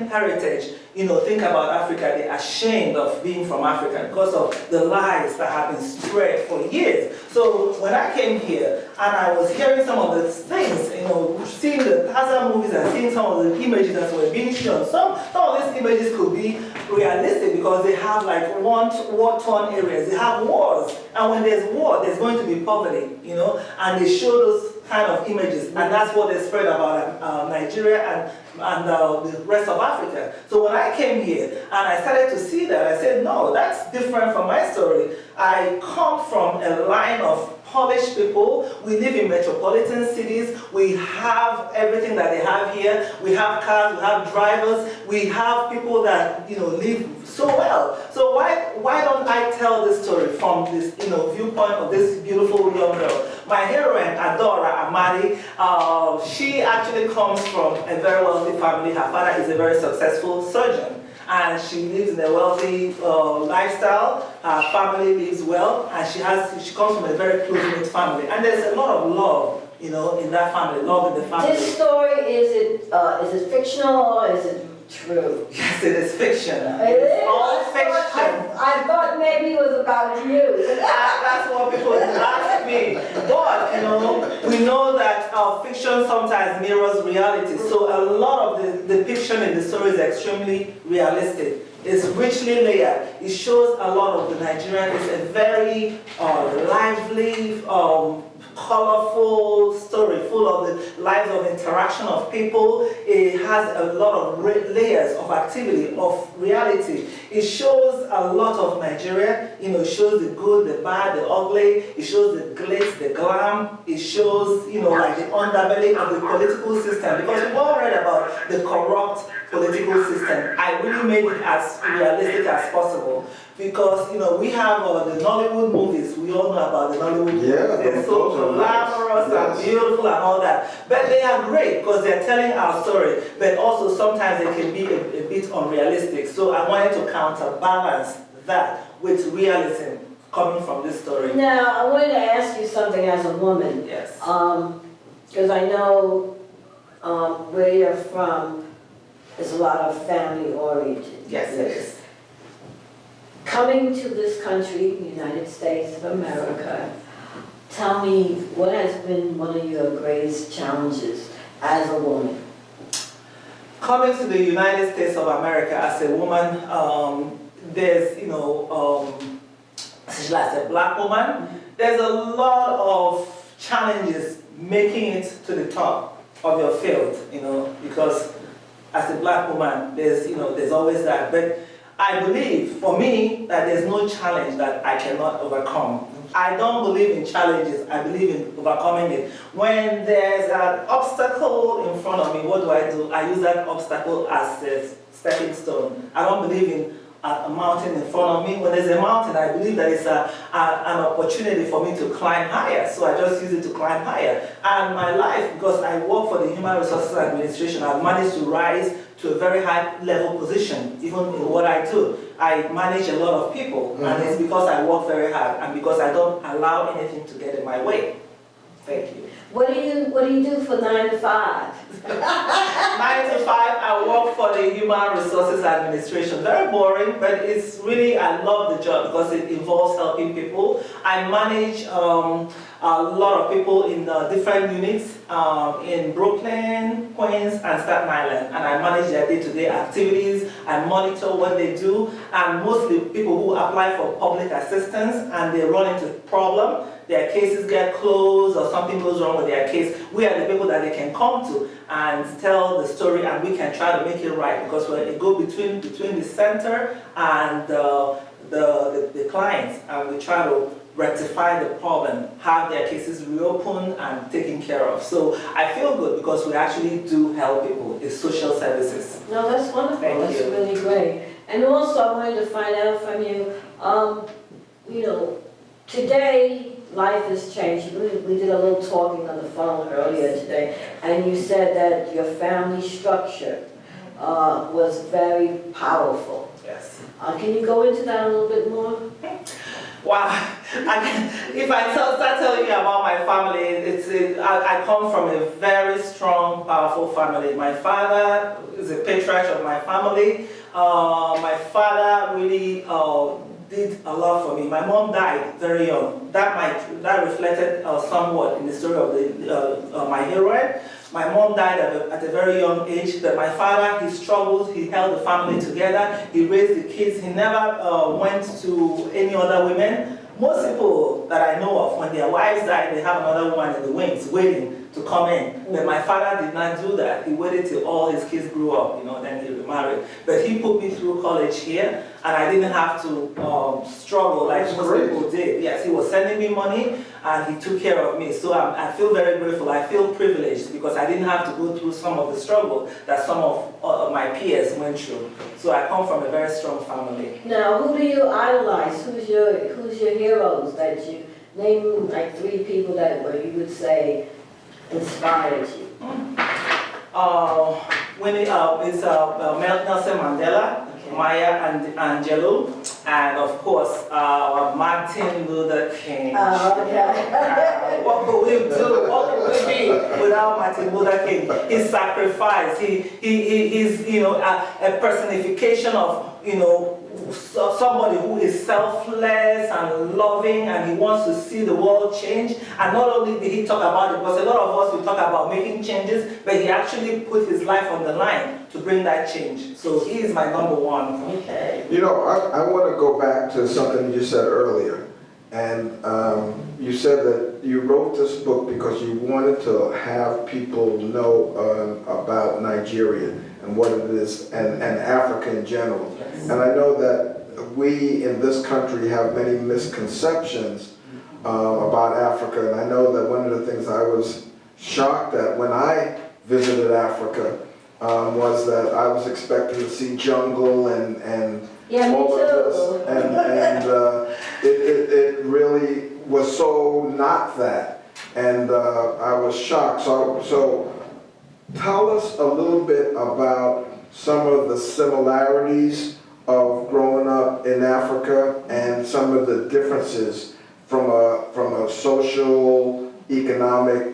African heritage, think about Africa, they're ashamed of being from Africa because of the lies that have been spread for years. So when I came here and I was hearing some of the things, seeing the Tarzan movies and seeing some of the images that were being shown, some of these images could be realistic because they have like war-torn areas, they have wars, and when there's war, there's going to be poverty, and they show those kind of images, and that's what they spread about Nigeria and the rest of Africa. So when I came here and I started to see that, I said, no, that's different from my story. I come from a line of polished people. We live in metropolitan cities. We have everything that they have here. We have cars, we have drivers, we have people that live so well. So why don't I tell this story from this viewpoint of this beautiful young girl? My heroine, Adora Amadi, she actually comes from a very wealthy family. Her father is a very successful surgeon, and she lives in a wealthy lifestyle. Her family lives well, and she comes from a very close-knit family. And there's a lot of love, in that family, love in the family. This story, is it fictional or is it true? Yes, it is fiction. It is? All fiction. I thought maybe it was about you. That's what people ask me. But, we know that fiction sometimes mirrors reality. So a lot of the depiction in the story is extremely realistic. It's richly layered. It shows a lot of the Nigerian. It's a very lively, colorful story full of the lives of interaction of people. It has a lot of layers of activity, of reality. It shows a lot of Nigeria. It shows the good, the bad, the ugly. It shows the glitz, the glam. It shows, like the underbelly of the political system. Because we've all read about the corrupt political system. I really made it as realistic as possible. Because, we have the Nollywood movies. We all know about the Nollywood movies. They're so glamorous and beautiful and all that. But they are great because they're telling our story. But also sometimes they can be a bit unrealistic. So I wanted to counterbalance that with realism coming from this story. Now, I wanted to ask you something as a woman. Yes. Because I know where you're from is a lot of family-oriented. Yes, it is. Coming to this country, the United States of America, tell me what has been one of your greatest challenges as a woman? Coming to the United States of America as a woman, there's, as a black woman, there's a lot of challenges making it to the top of your field, because as a black woman, there's always that. But I believe, for me, that there's no challenge that I cannot overcome. I don't believe in challenges, I believe in overcoming it. When there's an obstacle in front of me, what do? I use that obstacle as a stepping stone. I don't believe in a mountain in front of me. When there's a mountain, I believe that it's an opportunity for me to climb higher. So I just use it to climb higher. And my life, because I work for the Human Resources Administration, I've managed to rise to a very high level position, even in what I do. I manage a lot of people, and it's because I work very hard and because I don't allow anything to get in my way. Thank you. What do you do for 9 to 5? 9 to 5, I work for the Human Resources Administration. Very boring, but it's really, I love the job because it involves helping people. I manage a lot of people in different units in Brooklyn, Queens, and Staten Island. And I manage their day-to-day activities. I monitor what they do. And mostly people who apply for public assistance and they run into problem. Their cases get closed or something goes wrong with their case. We are the people that they can come to and tell the story, and we can try to make it right because we're a go-between between the center and the clients, and we try to rectify the problem, have their cases reopened and taken care of. So I feel good because we actually do help people. It's social services. No, that's wonderful. That's really great. And also I wanted to find out from you, today life has changed. We did a little talking on the phone earlier today, and you said that your family structure was very powerful. Yes. Can you go into that a little bit more? Wow. If I start telling you about my family, I come from a very strong, powerful family. My father is a patriarch of my family. My father really did a lot for me. My mom died very young. That reflected somewhat in the story of my heroine. My mom died at a very young age. But my father, he struggled. He held the family together. He raised the kids. He never went to any other women. Most people that I know of, when their wives die, they have another woman in the wings waiting to come in. But my father did not do that. He waited till all his kids grew up, then he remarried. But he put me through college here, and I didn't have to struggle like most people did. Yes, he was sending me money, and he took care of me. So I feel very grateful. I feel privileged because I didn't have to go through some of the struggle that some of my peers went through. So I come from a very strong family. Now, who do you idolize? Who's your heroes that you name, like 3 people where you would say inspired you? It's Nelson Mandela, okay. Maya Angelou, and of course Martin Luther King. Okay. What could we do? What could we be without Martin Luther King? His sacrifice. He's a personification of somebody who is selfless and loving, and he wants to see the world change. And not only did he talk about it, because a lot of us will talk about making changes, but he actually put his life on the line to bring that change. So he is my number one. Okay. I want to go back to something you said earlier. And you said that you wrote this book because you wanted to have people know about Nigeria and what it is, and Africa in general. Yes. And I know that we in this country have many misconceptions about Africa. And I know that one of the things I was shocked at when I visited Africa was that I was expecting to see jungle and all of this. And it really was so not that. And I was shocked. So tell us a little bit about some of the similarities of growing up in Africa and some of the differences from a social, economic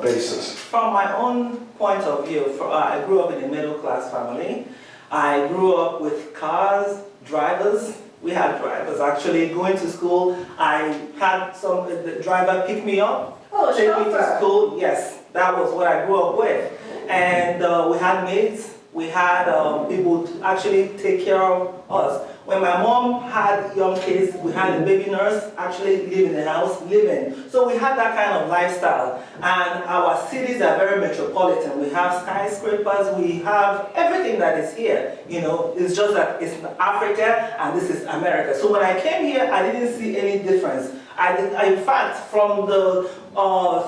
basis. From my own point of view, I grew up in a middle-class family. I grew up with cars, drivers. We had drivers actually going to school. I had the driver pick me up, take me to school. Yes, that was what I grew up with. And we had maids. We had people to actually take care of us. When my mom had young kids, we had a baby nurse actually live in the house, living. So we had that kind of lifestyle. And our cities are very metropolitan. We have skyscrapers, we have everything that is here. It's just that it's Africa and this is America. So when I came here, I didn't see any difference. In fact, from the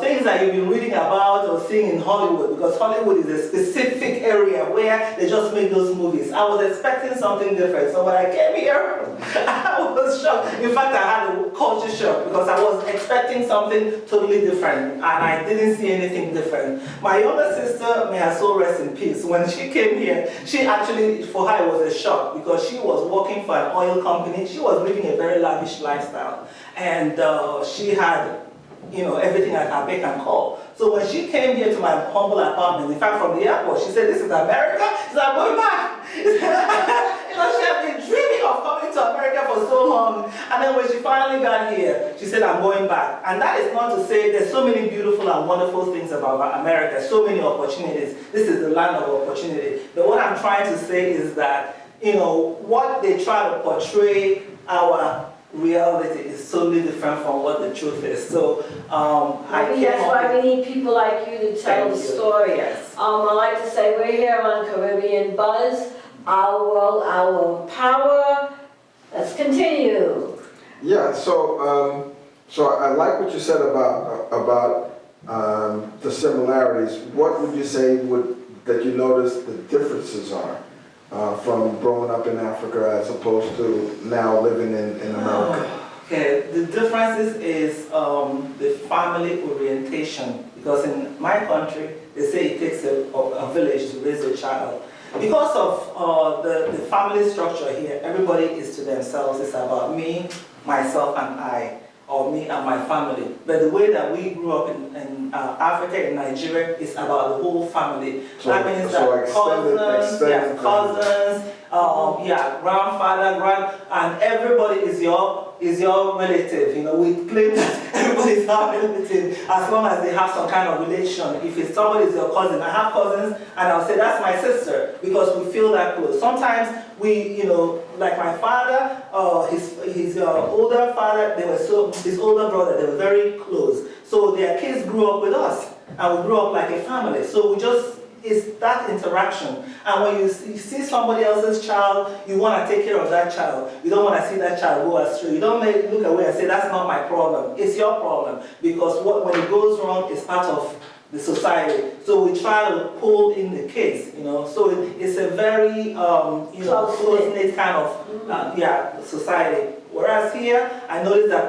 things that you've been reading about or seeing in Hollywood, because Hollywood is a specific area where they just make those movies. I was expecting something different. So when I came here, I was shocked. In fact, I had a culture shock because I was expecting something totally different, and I didn't see anything different. My younger sister, may her soul rest in peace, when she came here, she actually, for her, it was a shock because she was working for an oil company. She was living a very lavish lifestyle. And she had, everything at her beck and call. So when she came here to my humble apartment, in fact from the airport, she said, "This is America?" She said, "I'm going back." She had been dreaming of coming to America for so long. And then when she finally got here, she said, "I'm going back." And that is not to say there's so many beautiful and wonderful things about America, so many opportunities. This is the land of opportunity. But what I'm trying to say is that, what they try to portray our reality is totally different from what the truth is. So that's why we need people like you to tell the story. Yes. I like to say we're here on Caribbean Buzz, our world, our power. Let's continue. Yeah. So I like what you said about the similarities. What would you say that you notice the differences are? From growing up in Africa as opposed to now living in America? Okay, the differences is the family orientation. Because in my country, they say it takes a village to raise a child. Because of the family structure here, everybody is to themselves. It's about me, myself, and I. or me and my family. But the way that we grew up in Africa, in Nigeria, is about the whole family. So, that means so that extended cousins, grandfather, and everybody is your relative. You know, we claim that everybody is our relative as long as they have some kind of relation. If it's somebody is your cousin, I have cousins, and I'll say that's my sister because we feel that close. Sometimes we, you know, like my father, his older father, his older brother, they were very close. So their kids grew up with us, and we grew up like a family. So it's that interaction. And when you see somebody else's child, you want to take care of that child. You don't want to see that child go astray. You don't look away and say, that's not my problem. It's your problem. Because when it goes wrong, it's part of the society. So we try to pull in the kids, you know. So it's a very, close-knit kind of, society. Whereas here, I notice that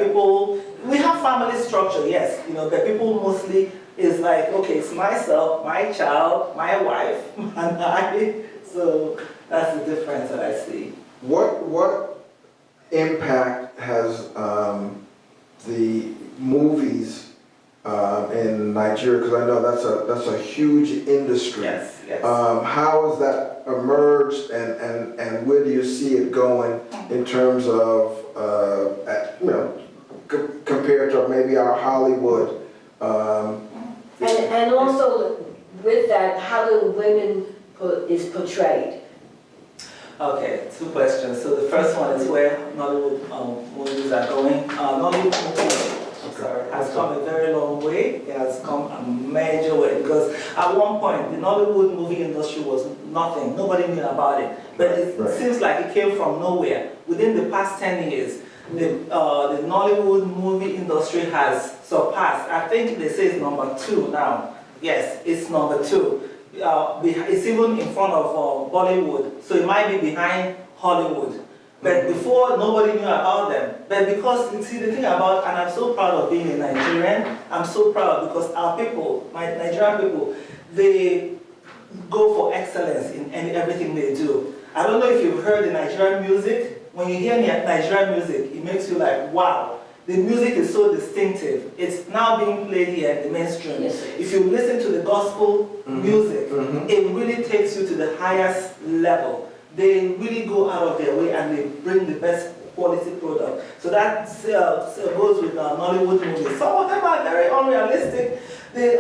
we have family structure, yes, you know, but people mostly is like, okay, it's myself, my child, my wife, and I. So that's the difference that I see. What impact has the movies in Nigeria? Because I know that's a huge industry. Yes, yes. How has that emerged, and where do you see it going in terms of compared to maybe our Hollywood? And also with that, how do women is portrayed? Okay, 2 questions. So the first one is where Nollywood movies are going. Nollywood has come a very long way. It has come a major way because at one point the Nollywood movie industry was nothing. Nobody knew about it. But it seems like it came from nowhere. Within the past 10 years, the Nollywood movie industry has surpassed. I think they say it's number 2 now. Yes, it's number 2. It's even in front of Bollywood, so it might be behind Hollywood. But before, nobody knew about them. But because, you see, the thing about, and I'm so proud of being a Nigerian, I'm so proud because our people, my Nigerian people, they go for excellence in everything they do. I don't know if you've heard the Nigerian music. When you hear Nigerian music, it makes you like, wow. The music is so distinctive. It's now being played here in the mainstream. Yes. If you listen to the gospel music, it really takes you to the highest level. They really go out of their way and they bring the best quality product. So that goes with Nollywood movies. Some of them are very unrealistic. The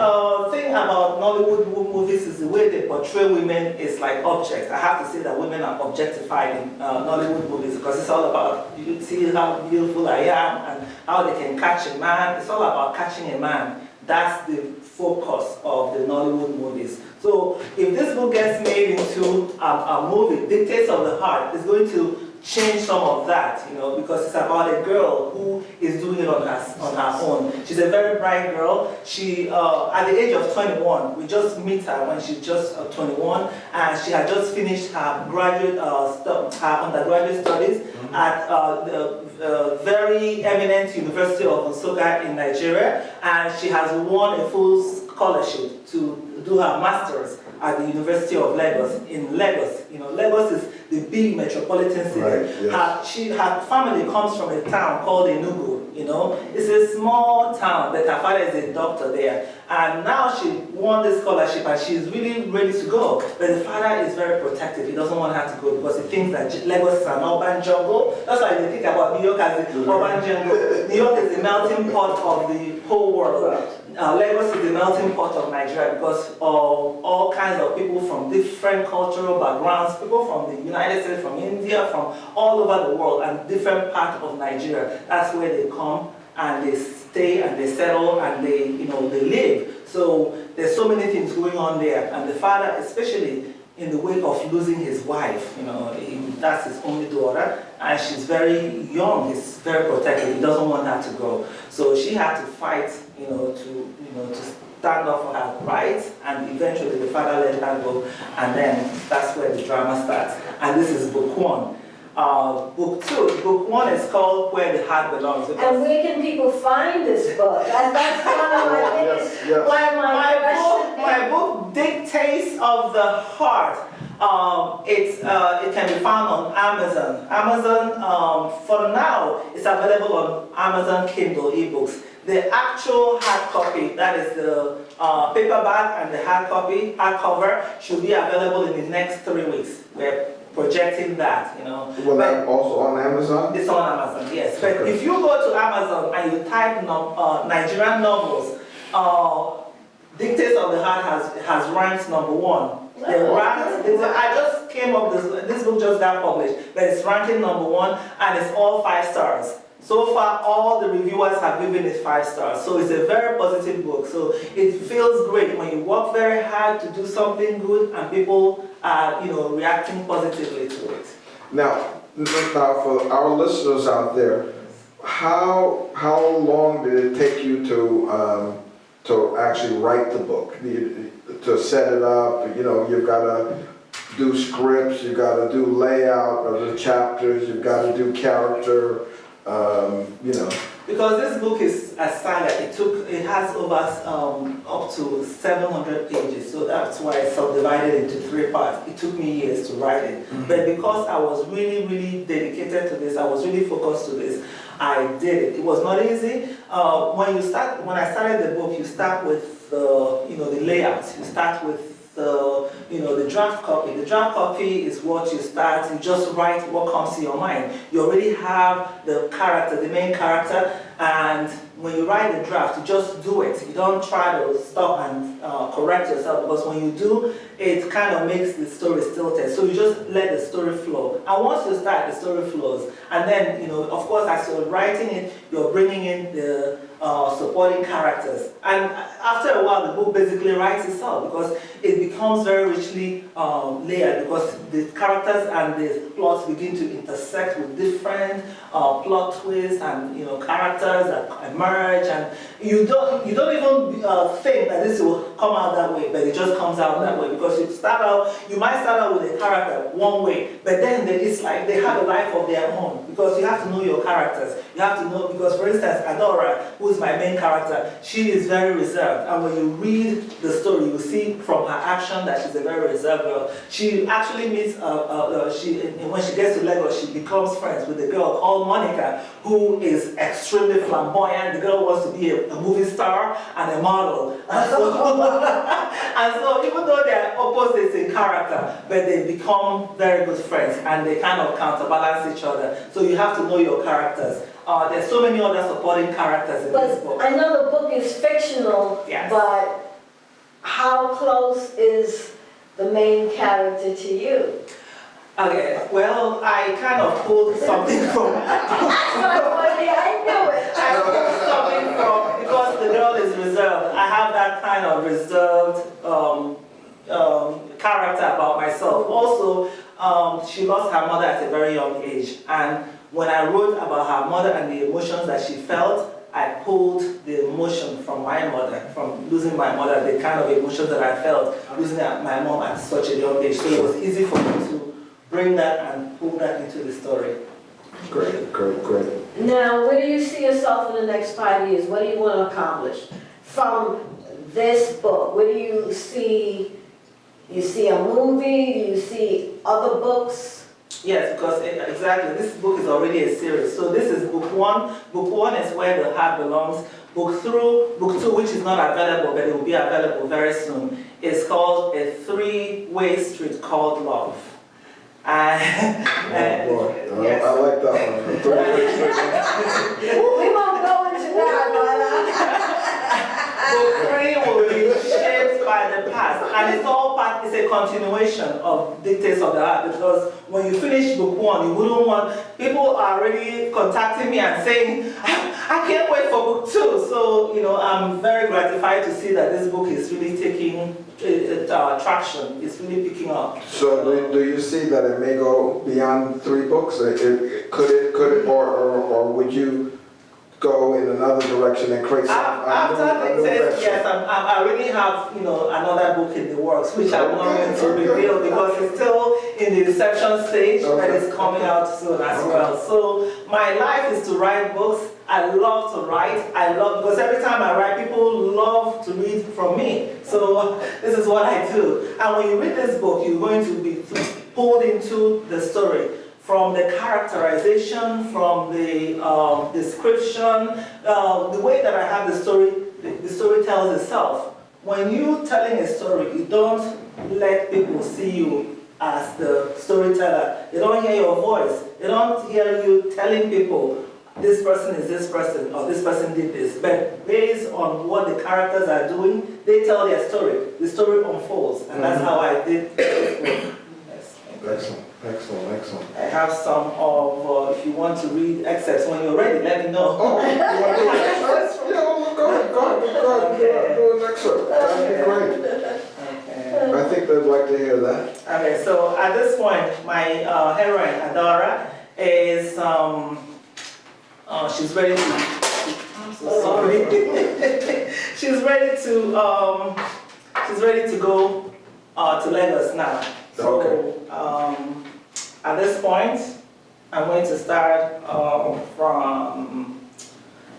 thing about Nollywood movies is the way they portray women is like objects. I have to say that women are objectified in Nollywood movies because it's all about, you see how beautiful I am and how they can catch a man. It's all about catching a man. That's the focus of the Nollywood movies. So if this book gets made into a movie, Dictates of the Heart, it's going to change some of that, you know, because it's about a girl who is doing it on her own. She's a very bright girl. She, at the age of 21, we just meet her when she's just 21, and she had just finished her her undergraduate studies at the very eminent University of Nsukka in Nigeria, and she has won a full scholarship to do her master's at the University of Lagos, in Lagos. You know, Lagos is the big metropolitan city. Right, yes. Her family comes from a town called Enugu, you know. It's a small town, but her father is a doctor there. And now she won this scholarship and she's really ready to go. But the father is very protective. He doesn't want her to go because he thinks that Lagos is an urban jungle. That's why they think about New York as the urban jungle. New York is the melting pot of the whole world. Lagos is the melting pot of Nigeria because of all kinds of people from different cultural backgrounds, people from the United States, from India, from all over the world, and different parts of Nigeria. That's where they come and they stay and they settle and they, you know, they live. So there's so many things going on there, and the father, especially in the wake of losing his wife, you know, that's his only daughter, and she's very young. He's very protective. He doesn't want her to go. So she had to fight, to stand up for her rights, and eventually the father let her go, and then that's where the drama starts. And this is book 1. Book 1 is called Where the Heart Belongs. And where can people find this book? That's one of my biggest, My book, Dictates of the Heart. It can be found on Amazon. Amazon, for now, it's available on Amazon Kindle ebooks. The actual hard copy, that is the paperback and the hardcover, should be available in the next 3 weeks. We're projecting that, you know. Well, that also on Amazon? It's on Amazon, yes. But Okay. if you go to Amazon and you type Nigerian novels, Dictates of the Heart has ranked #1. I just came up this book just got published, but it's ranking #1 and it's all 5 stars. So far, all the reviewers have given it 5 stars. So it's a very positive book. So it feels great when you work very hard to do something good and people are, reacting positively to it. Now for our listeners out there, how long did it take you to actually write the book? To set it up, you've got to do scripts, you've got to do layout of the chapters, you've got to do character, Because this book is a saga, it has over up to 700 pages, so that's why it's subdivided into 3 parts. It took me years to write it, but because I was really, really dedicated to this, I was really focused to this, I did it. It was not easy. When I started the book, you start with the layout. You start with the draft copy. The draft copy is what you start. You just write what comes to your mind. You already have the character, the main character, and when you write the draft, you just do it. You don't try to stop and correct yourself, because when you do, it kind of makes the story stilted. So you just let the story flow. And once you start, the story flows. And then, of course, as you're writing it, you're bringing in the supporting characters. And after a while, the book basically writes itself, because it becomes very richly layered, because the characters and the plots begin to intersect with different plot twists and characters that emerge, and you don't even think that this will come out that way, but it just comes out that way, because you might start out with a character one way, but then it's like they have a life of their own, because you have to know your characters. You have to know, because for instance, Adora, who is my main character, she is very reserved, and when you read the story, you see from her action that she's a very reserved girl. She actually meets, when she gets to Lagos, she becomes friends with a girl called Monica, who is extremely flamboyant. The girl wants to be a movie star and a model. And so even though they're opposites in character, but they become very good friends, and they kind of counterbalance each other. So you have to know your characters. There's so many other supporting characters in this book. I know the book is fictional, yes. But how close is the main character to you? Okay, well, I kind of pulled something from... I knew it. I pulled something from, because the girl is reserved. I have that kind of reserved character about myself. Also, she lost her mother at a very young age, and when I wrote about her mother and the emotions that she felt, I pulled the emotion from my mother, from losing my mother, the kind of emotions that I felt losing my mom at such a young age. So it was easy for me to bring that and pull that into the story. Great. Now, where do you see yourself in the next 5 years? What do you want to accomplish from this book? Where do you see? You see a movie? Do you see other books? Yes, because exactly, this book is already a series. So this is book 1. Book 1 is where the heart belongs. Book 2, which is not available, but it will be available very soon, is called A Three-Way Street Called Love. Yes. I like that one. We won't go into that, Book 3 will be shaped by the past, and it's a continuation of Dictates of the Heart, because when you finish book 1, you wouldn't want, people are already contacting me and saying, I can't wait for book 2. So, I'm very gratified to see that this book is really taking traction. It's really picking up. So do you see that it may go beyond 3 books? Could it, or would you go in another direction and create After Dictates, yes, I already have another book in the works, which I'm not going to reveal because it's still in the inception stage, but it's coming out soon as well. So my life is to write books. I love to write. Because every time I write, people love to read from me. So this is what I do. And when you read this book, you're going to be pulled into the story. From the characterization, from the description, the way that I have the story tells itself. When you're telling a story, you don't let people see you as the storyteller. They don't hear your voice. They don't hear you telling people, this person is this person, or this person did this. But based on what the characters are doing, they tell their story. The story unfolds, and that's how I did this book. Yes. Excellent, excellent, excellent. I have some of, if you want to read excerpts when you're ready, let me know. Oh, you want to do an excerpt? Yeah, well, go ahead, do an excerpt. That'd be great. Okay. I think they'd like to hear that. Okay, so at this point, my heroine, Adora, is, she's ready to, I'm so sorry. she's ready to go to Lagos now. So, Okay. At this point, I'm going to start from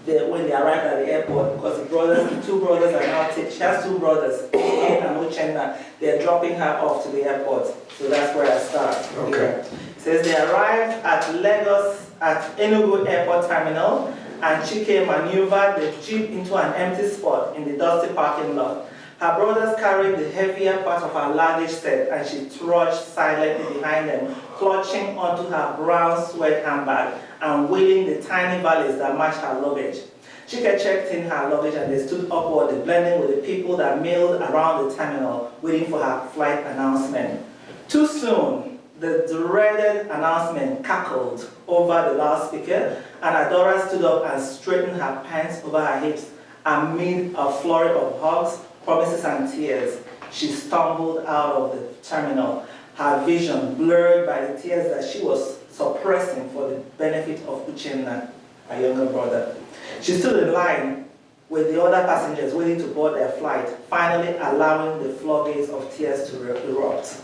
when they arrived at the airport, because the two brothers are now, she has two brothers, Chinyere and Uchenna. They're dropping her off to the airport. So that's where I start. Okay. It says they arrived at Lagos at Enugu Airport Terminal, and Chike maneuvered the jeep into an empty spot in the dusty parking lot. Her brothers carried the heavier part of her luggage set, and she trudged silently behind them, clutching onto her brown suede handbag and wheeling the tiny valise that matched her luggage. Chike checked in her luggage and they stood upwardly, blending with the people that milled around the terminal, waiting for her flight announcement. Too soon, the dreaded announcement cackled over the loudspeaker, and Adora stood up and straightened her pants over her hips amid a flurry of hugs, promises, and tears. She stumbled out of the terminal, her vision blurred by the tears that she was suppressing for the benefit of Uchenna, her younger brother. She stood in line with the other passengers waiting to board their flight, finally allowing the floodgates of tears to erupt.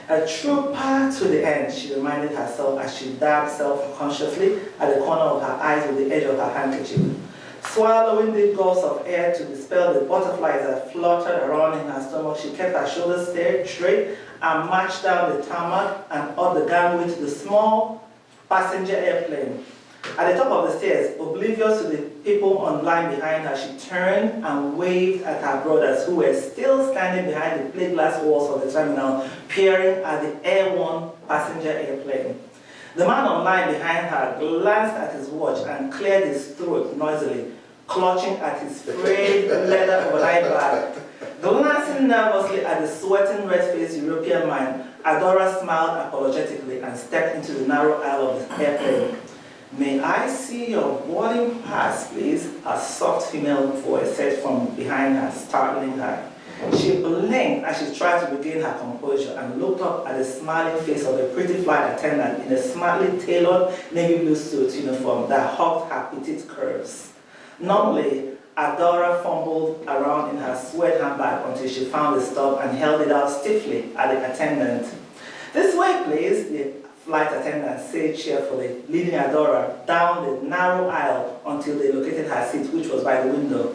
A trooper to the end, she reminded herself as she dabbed self-consciously at the corner of her eyes with the edge of her handkerchief. Swallowing deep gulps of air to dispel the butterflies that fluttered around in her stomach, she kept her shoulders straight and marched down the tarmac and up the gangway to the small passenger airplane. At the top of the stairs, oblivious to the people on line behind her, she turned and waved at her brothers, who were still standing behind the plate glass walls of the terminal, peering at the air-worn passenger airplane. The man on line behind her glanced at his watch and cleared his throat noisily, clutching at his frayed leather overnight bag. Glancing nervously at the sweating, red-faced European man, Adora smiled apologetically and stepped into the narrow aisle of the airplane. "May I see your boarding pass, please?" a soft female voice said from behind her, startling her. She blinked as she tried to regain her composure and looked up at the smiling face of a pretty flight attendant in a smartly tailored navy blue suit uniform that hugged her petite curves. Numbly, Adora fumbled around in her suede handbag until she found the stub and held it out stiffly at the attendant. "This way, please," the flight attendant said cheerfully, leading Adora down the narrow aisle until they located her seat, which was by the window.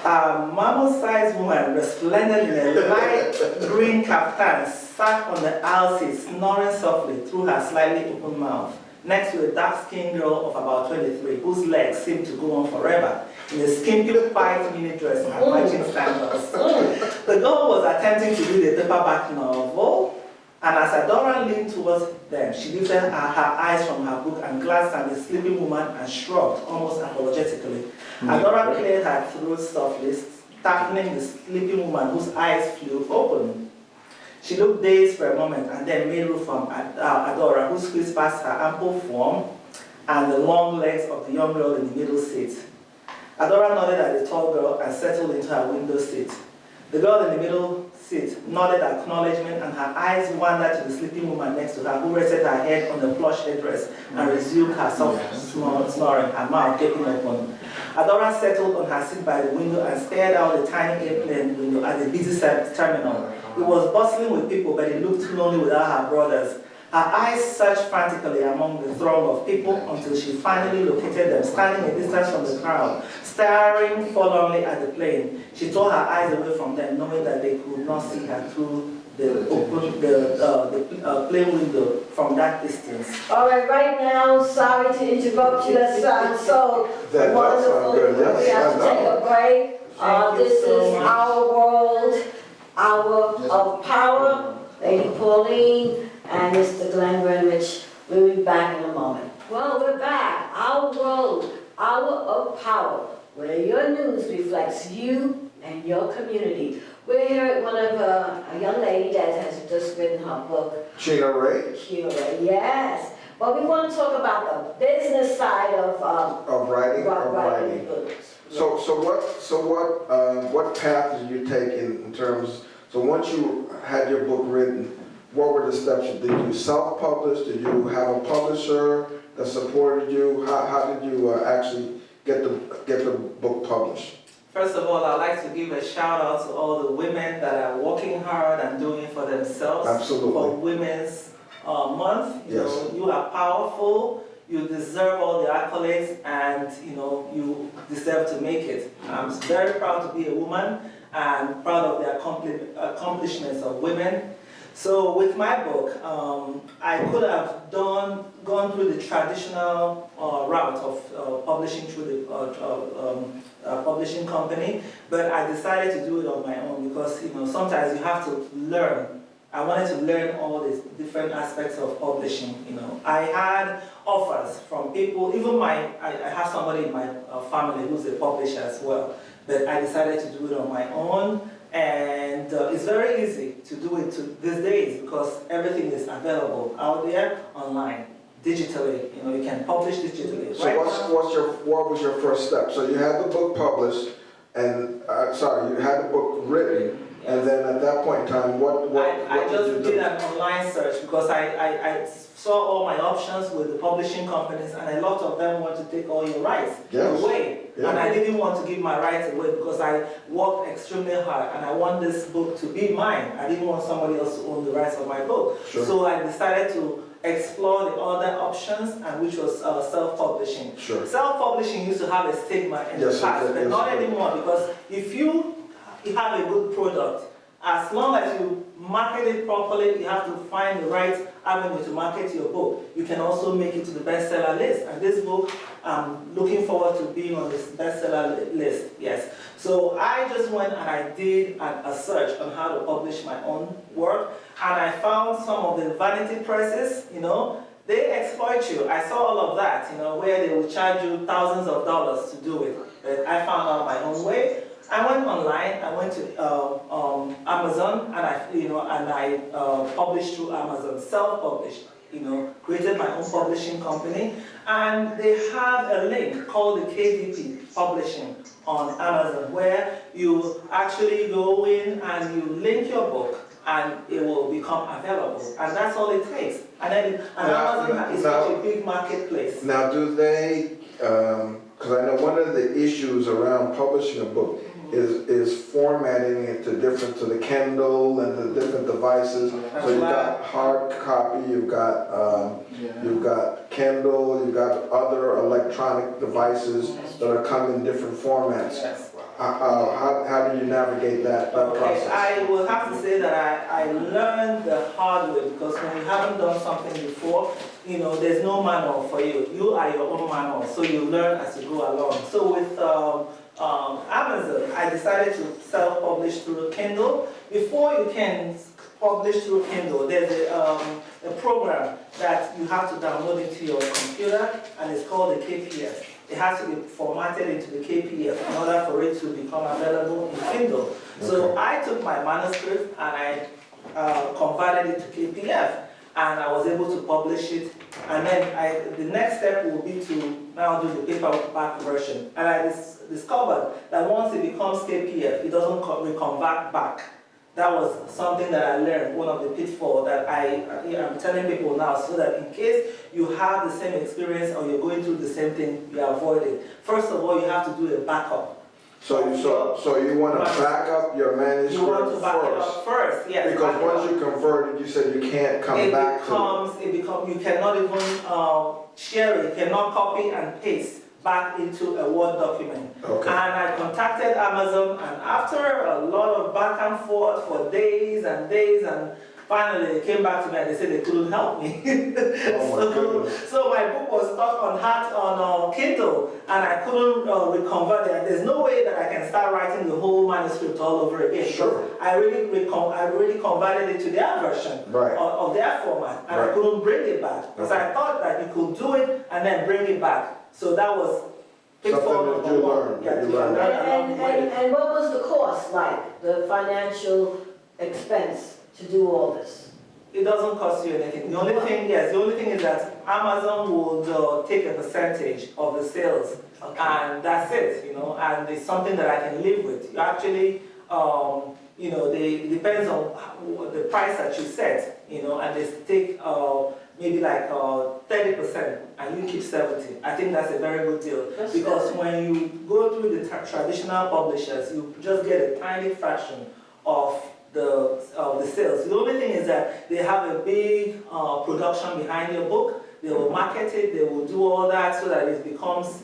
A marble-sized woman, resplendent in a light green kaftan, sat on the aisle seat, snoring softly through her slightly open mouth, next to a dark-skinned girl of about 23, whose legs seemed to go on forever, in a skimpy white mini dress and matching sandals. The girl was attempting to read a paperback novel, and as Adora leaned towards them, she lifted her eyes from her book and glanced at the sleeping woman and shrugged, almost apologetically. Adora cleared her throat softly, startling the sleeping woman whose eyes flew open. She looked dazed for a moment and then made room for Adora, who squeezed past her ample form and the long legs of the young girl in the middle seat. Adora nodded at the tall girl and settled into her window seat. The girl in the middle seat nodded acknowledgement, and her eyes wandered to the sleeping woman next to her, who rested her head on the plush headdress and resumed her soft snoring, her mouth gaping open. Adora settled on her seat by the window and stared out the tiny airplane window at the busy terminal. It was bustling with people, but it looked lonely without her brothers. Her eyes searched frantically among the throng of people until she finally located them, standing a distance from the crowd, staring forlornly at the plane. She tore her eyes away from them, knowing that they could not see her through the plane window from that distance. All right now, sorry to interrupt you, that sounds so wonderful. Yes, We have to take a break. This is Our World, Hour of Power. Lady Pauline and Mr. Glenn Greenwich. We'll be back in a moment. Well, we're back. Our World, Hour of Power, where your news reflects you and your community. We're here at one of a young lady that has just written her book. Chinyere? Chinyere, yes. But we want to talk about the business side of writing. books. So what path did you take in terms? So once you had your book written, what were the steps? Did you self-publish? Did you have a publisher that supported you? How did you actually get the book published? First of all, I'd like to give a shout out to all the women that are working hard and doing for themselves. Absolutely. For Women's Month. You Yes. know, you are powerful. You deserve all the accolades, and you deserve to make it. I'm very proud to be a woman and proud of the accomplishments of women. So with my book, I could have gone through the traditional route of publishing through the publishing company, but I decided to do it on my own because sometimes you have to learn. I wanted to learn all these different aspects of publishing. I had offers from people, even I have somebody in my family who's a publisher as well, but I decided to do it on my own. And it's very easy to do it these days because everything is available out there online, digitally. You can publish digitally. So right what was your first step? So you had the book published, and you had the book written, and then at that point in time, what I did just you do? did an online search because I saw all my options with the publishing companies, and a lot of them want to take all your rights away. Yeah. And I didn't want to give my rights away because I worked extremely hard and I want this book to be mine. I didn't want somebody else to own the rights of my book. Sure. So I decided to explore the other options, and which was self-publishing. Sure. Self-publishing used to have a stigma in the Yes, past, it but did. not Yes, it did. anymore, because if you have a good product, as long as you market it properly, you have to find the right avenue to market your book. You can also make it to the bestseller list. And this book, I'm looking forward to being on this bestseller list, yes. So I just went and I did a search on how to publish my own work. And I found some of the vanity presses, they exploit you. I saw all of that, where they will charge you thousands of dollars to do it. But I found out my own way. I went online. I went to Amazon, and I published through Amazon, self-published. Created my own publishing company, and they have a link called the KDP Publishing on Amazon, where you actually go in and you link your book, and it will become available, and that's all it takes. And then Amazon is such a big marketplace. Now, do they? Because I know one of the issues around publishing a book is formatting it to the Kindle and the different devices. So you've got hard copy, you've got Kindle, you've got other electronic devices that are come in different formats. Yes. How do you navigate that process? I will have to say that I learned the hard way, because when you haven't done something before, there's no manual for you. You are your own manual, so you learn as you go along. So with Amazon, I decided to self-publish through Kindle. Before you can publish through Kindle, there's a program that you have to download into your computer, and it's called the KPF. It has to be formatted into the KPF in order for it to become available in Kindle. So I took my manuscript and I converted it to KPF, and I was able to publish it. And then the next step will be to now do the paperback version. And I discovered that once it becomes KPF, it doesn't reconvert back. That was something that I learned, one of the pitfalls that I'm telling people now, so that in case you have the same experience or you're going through the same thing, you avoid it. First of all, you have to do a backup. So you want to back up your manuscript You want to back it first? up first, yes. Because once you convert it, you said you can't come back to it. You cannot even share it, you cannot copy and paste back into a Word document. Okay. And I contacted Amazon, and after a lot of back and forth for days and days, and finally they came back to me and they said they couldn't help me. Oh my goodness. So my book was stuck on Kindle, and I couldn't reconvert it. And there's no way that I can start writing the whole manuscript all over again. Sure. I really converted it to their version Right. of their format, and Right. I couldn't bring it back because I thought that you could do it and then bring it back. So that was Something that you learned. Yeah, You learned that. And what was the cost like, the financial expense to do all this? It doesn't cost you anything. The only thing is that Amazon would take a percentage of the sales, and that's it, and it's something that I can live with. You actually, it depends on the price that you set, and they take maybe like 30%, and you keep 70. I think that's a very good deal. Because when you go through the traditional publishers, you just get a tiny fraction of the sales. The only thing is that they have a big production behind your book. They will market it, they will do all that so that it becomes,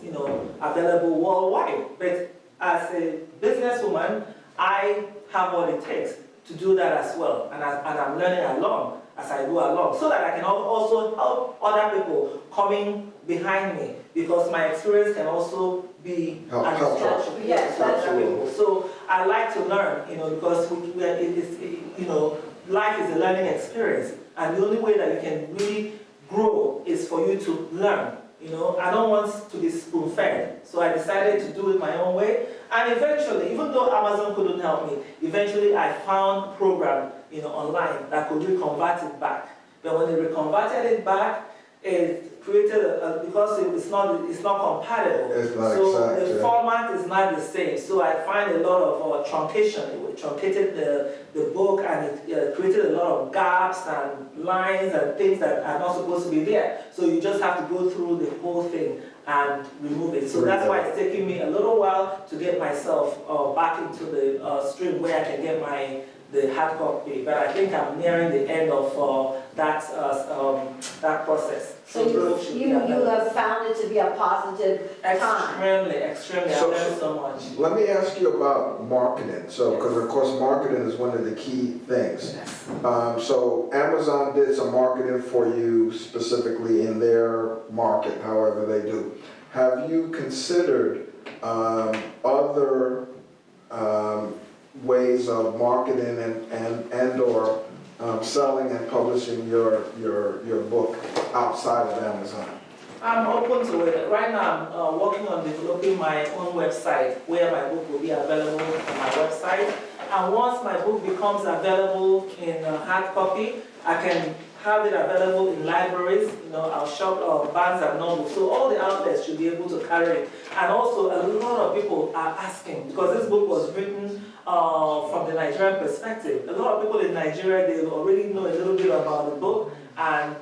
available worldwide. But as a businesswoman, I have what it takes to do that as well, and I'm learning along as I go along, so that I can also help other people coming behind me, because my experience can also be Help instruction. Yes, to other absolutely. people. So I like to learn, because life is a learning experience, and the only way that you can really grow is for you to learn. I don't want to be spoon-fed, so I decided to do it my own way. And eventually, even though Amazon couldn't help me, eventually I found a program, online that could reconvert it back. But when they reconverted it back, it created because it's not compatible. It's not so exact, the yeah. format is not the same. So I find a lot of truncation. It truncated the book, and it created a lot of gaps and lines and things that are not supposed to be there. So you just have to go through the whole thing and remove it. So that's why it's taking me a little while to get myself back into the stream where I can get the hard copy. But I think I'm nearing the end of that process. So you have found it to be a positive time. Extremely. So- I learned so much. Let me ask you about marketing. So, because of course marketing is one of the key things. So Amazon did some marketing for you specifically in their market, however they do. Have you considered other ways of marketing and or selling and publishing your book outside of Amazon? I'm open to it. Right now, I'm working on developing my own website where my book will be available on my website. And once my book becomes available in hard copy, I can have it available in libraries. I'll shop Barnes and Noble. So all the outlets should be able to carry it. And also, a lot of people are asking, because this book was written from the Nigerian perspective. A lot of people in Nigeria, they already know a little bit about the book and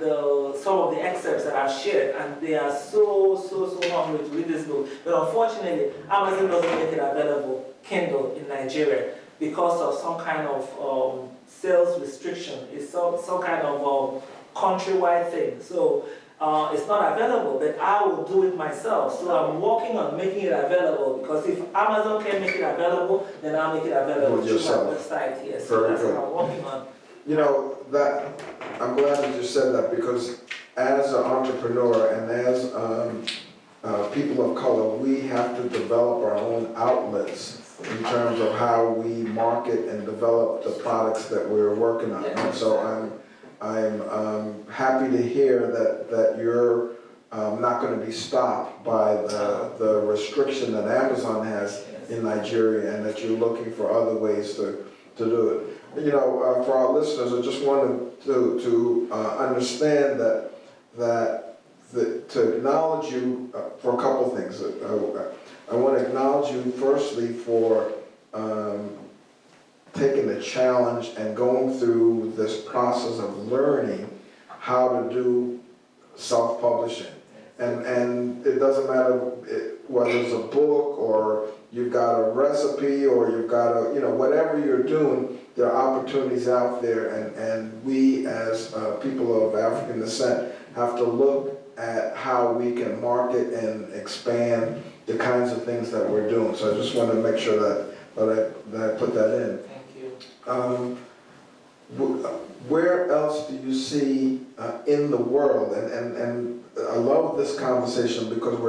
some of the excerpts that I've shared, and they are so hungry to read this book. But unfortunately, Amazon doesn't make it available, Kindle, in Nigeria, because of some kind of sales restriction. It's some kind of countrywide thing. So it's not available, but I will do it myself. So I'm working on making it available, because if Amazon can make it available, then I'll make it available through my website. Yes, so that's what I'm working on. That I'm glad that you said that, because as an entrepreneur and as people of color, we have to develop our own outlets in terms of how we market and develop the products that we're working on. And so I'm happy to hear that you're not going to be stopped by the restriction that Amazon has in Nigeria, and that you're looking for other ways to do it. For our listeners, I just wanted to understand to acknowledge you for a couple things. I want to acknowledge you firstly for taking the challenge and going through this process of learning how to do self-publishing. And it doesn't matter whether it's a book or you've got a recipe or you've got a, whatever you're doing, there are opportunities out there, and we as people of African descent have to look at how we can market and expand the kinds of things that we're doing. So I just want to make sure that I put that in. Thank you. Where else do you see in the world, and I love this conversation because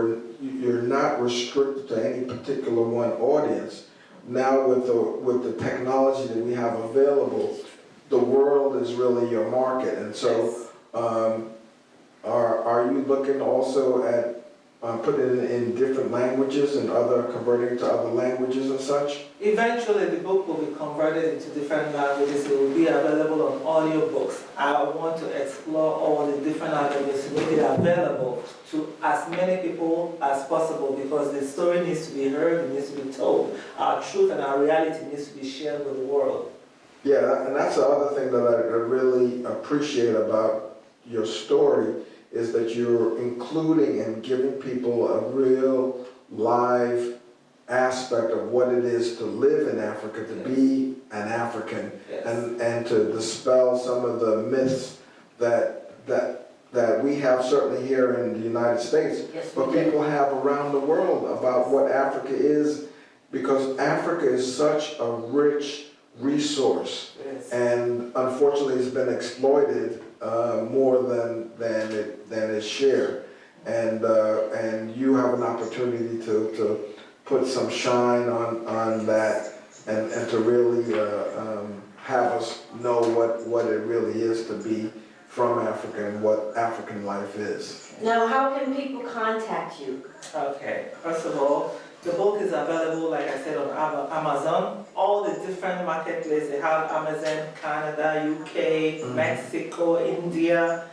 you're not restricted to any particular one audience. Now with the technology that we have available, the world is really your market, and so are you looking also at putting it in different languages and converting to other languages and such? Eventually, the book will be converted into different languages. It will be available on audiobooks. I want to explore all the different avenues to make it available to as many people as possible, because the story needs to be heard, it needs to be told. Our truth and our reality needs to be shared with the world. Yeah, and that's the other thing that I really appreciate about your story, is that you're including and giving people a real live aspect of what it is to live in Africa, to be an African, and to dispel some of the myths that we have certainly here in the United States, but people have around the world about what Africa is, because Africa is such a rich resource, and unfortunately it's been exploited more than is shared, and you have an opportunity to put some shine on that, and to really have us know what it really is to be from Africa and what African life is. Now, how can people contact you? Okay, first of all, the book is available, like I said, on Amazon. All the different marketplaces, they have Amazon, Canada, UK, Mexico, India,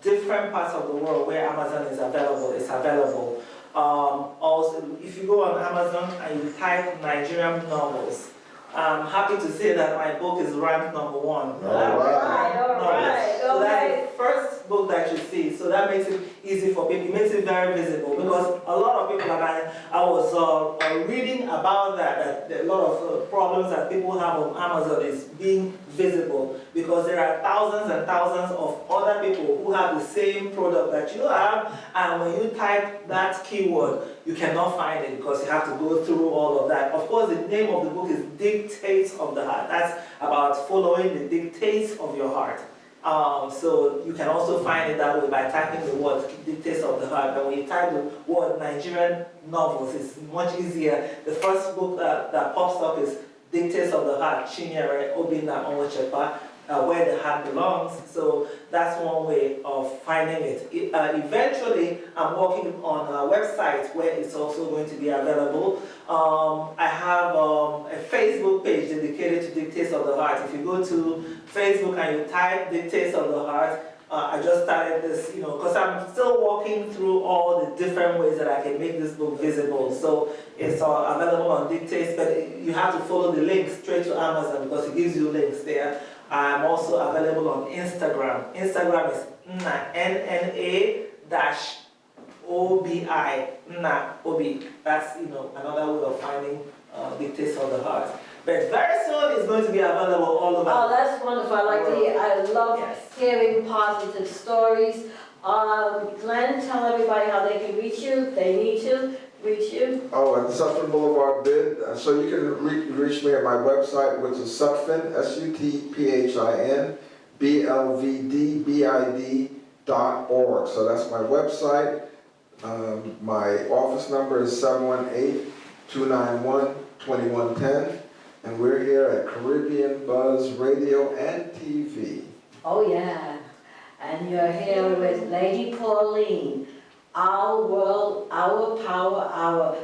different parts of the world where Amazon is available. It's available. Also, if you go on Amazon and you type Nigerian novels, I'm happy to say that my book is ranked #1. All right. So that's the first book that you see. So that makes it easy for people. It makes it very visible, because a lot of people, like I was reading about that a lot of problems that people have on Amazon is being visible, because there are thousands and thousands of other people who have the same product that you have, and when you type that keyword, you cannot find it because you have to go through all of that. Of course, the name of the book is Dictates of the Heart. That's about following the dictates of your heart. So you can also find it that way by typing the word Dictates of the Heart. But when you type the word Nigerian novels, it's much easier. The first book that pops up is Dictates of the Heart, Chinyere Obinna, Onwuckekwa, Where the Heart Belongs. So that's one way of finding it. Eventually, I'm working on a website where it's also going to be available. I have a Facebook page dedicated to Dictates of the Heart. If you go to Facebook and you type Dictates of the Heart, I just started this, because I'm still walking through all the different ways that I can make this book visible. So it's available on Dictates, but you have to follow the link straight to Amazon because it gives you links there. I'm also available on Instagram. Instagram is NNA-OBI, Obi. That's another way of finding Dictates of the Heart. But very soon it's going to be available all over. Oh, that's wonderful. I like to hear. I love hearing positive stories. Glenn, tell everybody how they can reach you if they need to reach you. Oh, at the Sutphin Boulevard bid. So you can reach me at my website, which is Sutphin, SUTPHIN, BLVDBID.org. So that's my website. My office number is 718-291-2110. And we're here at Caribbean Buzz Radio and TV. Oh, yeah. And you're here with Lady Pauline. Our world, our power, our...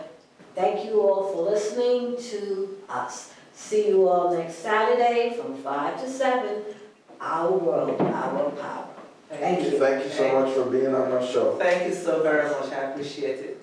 Thank you all for listening to us. See you all next Saturday from 5 to 7. Our world, our power. Thank you. Thank you so much for being on our show. Thank you so very much. I appreciate it.